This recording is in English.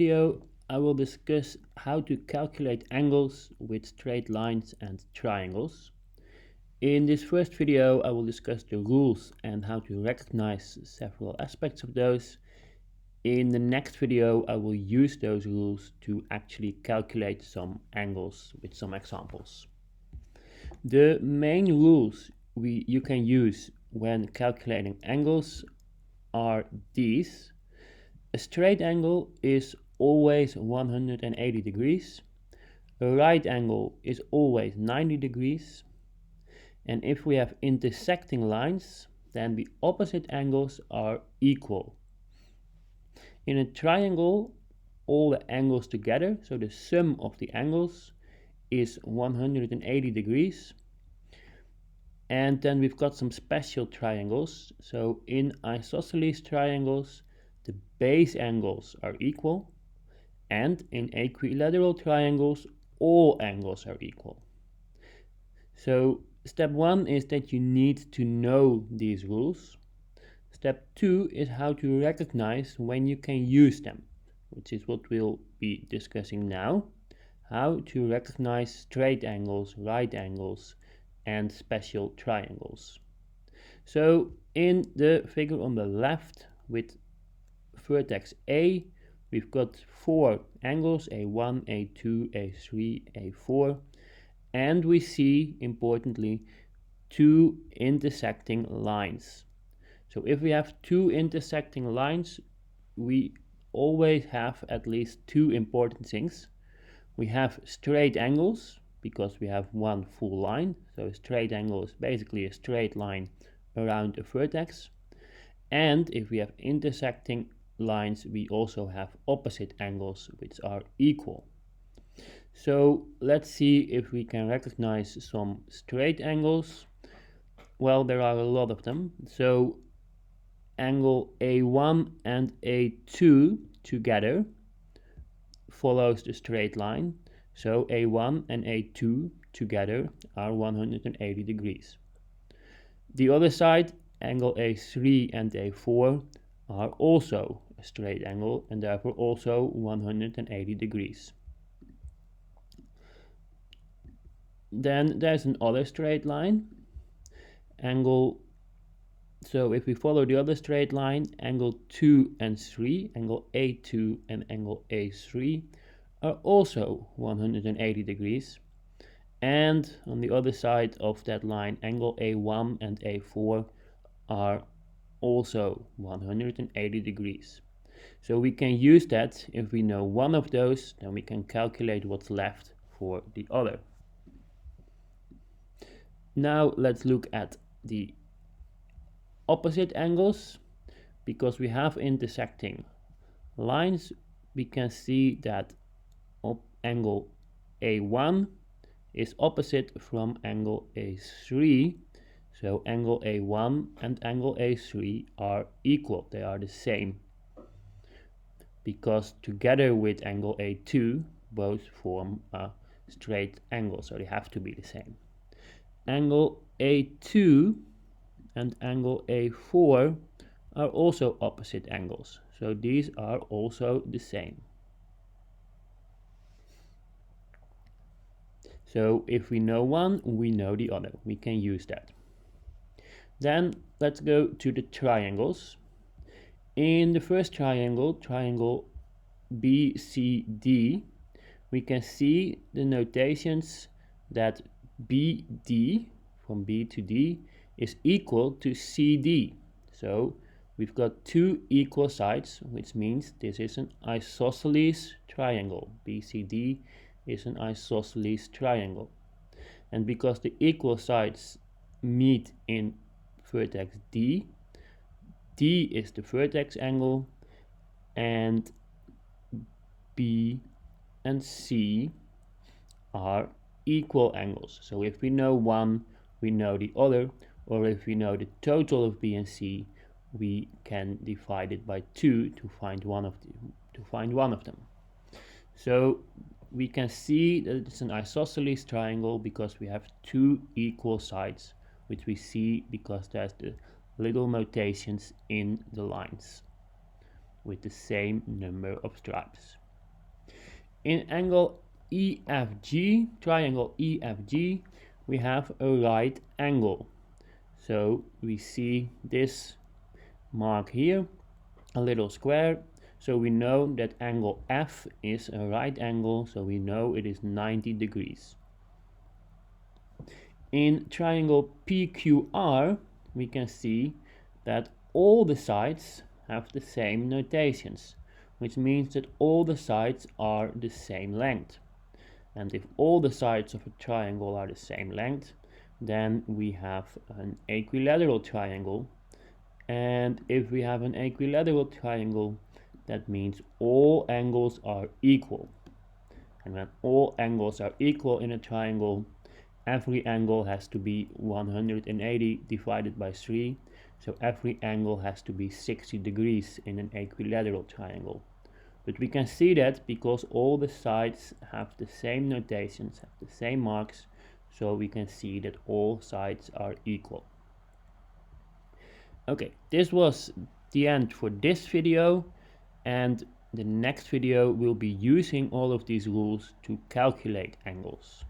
Video, I will discuss how to calculate angles with straight lines and triangles. In this first video, I will discuss the rules and how to recognize several aspects of those. In the next video, I will use those rules to actually calculate some angles with some examples. The main rules you can use when calculating angles are these. A straight angle is always 180 degrees. A right angle is always 90 degrees. And if we have intersecting lines, then the opposite angles are equal. In a triangle, all the angles together, so the sum of the angles, is 180 degrees. And then we've got some special triangles. So in isosceles triangles, the base angles are equal, and in equilateral triangles, all angles are equal. So step 1 is that you need to know these rules. Step 2 is how to recognize when you can use them, which is what we'll be discussing now. How to recognize straight angles, right angles, and special triangles. So in the figure on the left with vertex A, we've got 4 angles, A1, A2, A3, A4, and we see, importantly, 2 intersecting lines. So if we have 2 intersecting lines, we always have at least 2 important things. We have straight angles, because we have one full line, so a straight angle is basically a straight line around a vertex. And if we have intersecting lines, we also have opposite angles which are equal. So let's see if we can recognize some straight angles. Well, there are a lot of them. So angle A1 and A2 together follows the straight line. So A1 and A2 together are 180 degrees. The other side, angle A3 and A4 are also a straight angle and therefore also 180 degrees. Then there's another straight line, so if we follow the other straight line, angle 2 and 3, angle A2 and angle A3 are also 180 degrees. And on the other side of that line, angle A1 and A4 are also 180 degrees. So we can use that. If we know one of those, then we can calculate what's left for the other. Now let's look at the opposite angles. Because we have intersecting lines, we can see that angle A1 is opposite from angle A3. So angle A1 and angle A3 are equal, they are the same. Because together with angle A2, both form a straight angle, so they have to be the same. Angle A2 and angle A4 are also opposite angles, so these are also the same. So if we know one, we know the other. We can use that. Then let's go to the triangles. In the first triangle, triangle BCD, we can see the notations that BD, from B to D, is equal to CD. So we've got 2 equal sides, which means this is an isosceles triangle. BCD is an isosceles triangle. And because the equal sides meet in vertex D, D is the vertex angle, and B and C are equal angles. So if we know one, we know the other, or if we know the total of B and C, we can divide it by 2 to find one of them. So we can see that it's an isosceles triangle because we have 2 equal sides, which we see because there's the little notations in the lines with the same number of stripes. In angle EFG, triangle EFG, we have a right angle. So we see this mark here, a little square. So we know that angle F is a right angle, so we know it is 90 degrees. In triangle PQR, we can see that all the sides have the same notations, which means that all the sides are the same length. And if all the sides of a triangle are the same length, then we have an equilateral triangle. And if we have an equilateral triangle, that means all angles are equal. And when all angles are equal in a triangle, every angle has to be 180 divided by 3. So every angle has to be 60 degrees in an equilateral triangle. But we can see that because all the sides have the same notations, have the same marks, so we can see that all sides are equal. Okay, this was the end for this video, and the next video will be using all of these rules to calculate angles.